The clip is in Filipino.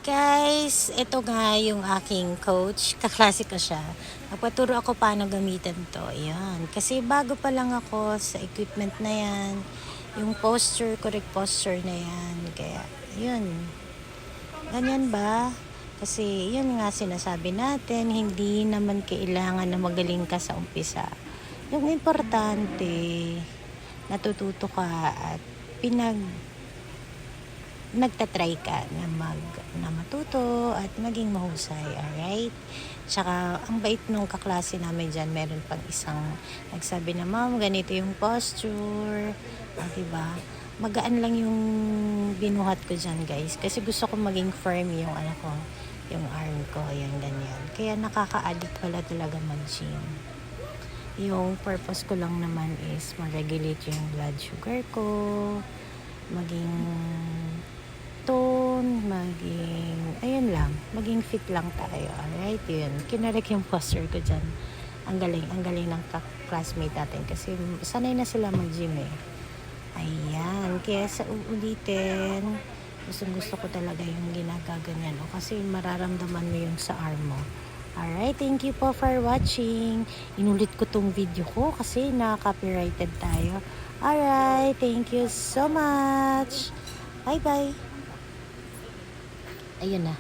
Guys, ito nga yung aking coach. Kaklase ko siya. Nagpaturo ako paano gamitin to. Ayan. Kasi bago pa lang ako sa equipment na yan. Yung posture, correct posture na yan. Kaya, yun. Ganyan ba? Kasi, yun nga sinasabi natin, hindi naman kailangan na magaling ka sa umpisa. Yung importante, natututo ka at nagtatry ka na matuto at maging mahusay, alright? Tsaka, ang bait nung kaklase namin dyan, meron pang isang nagsabi na, ma'am, ganito yung posture, diba? Magaan lang yung binuhat ko dyan, guys, kasi gusto ko maging firm yung yung arm ko, yung ganyan. Kaya nakaka-addict pala talaga mag-gym. Yung purpose ko lang naman is ma-regulate yung blood sugar ko, maging maging fit lang tayo. Alright, yun. Kinarek yung posture ko dyan. Ang galing ng classmate natin kasi sanay na sila mag-gym eh. Ayan, kaya sa uulitin, gusto ko talaga yung ginagaganyan. Kasi mararamdaman mo yung sa arm mo. Alright, thank you po for watching. Inulit ko tong video ko kasi na-copyrighted tayo. Alright, thank you so much. Bye-bye. Ayun na.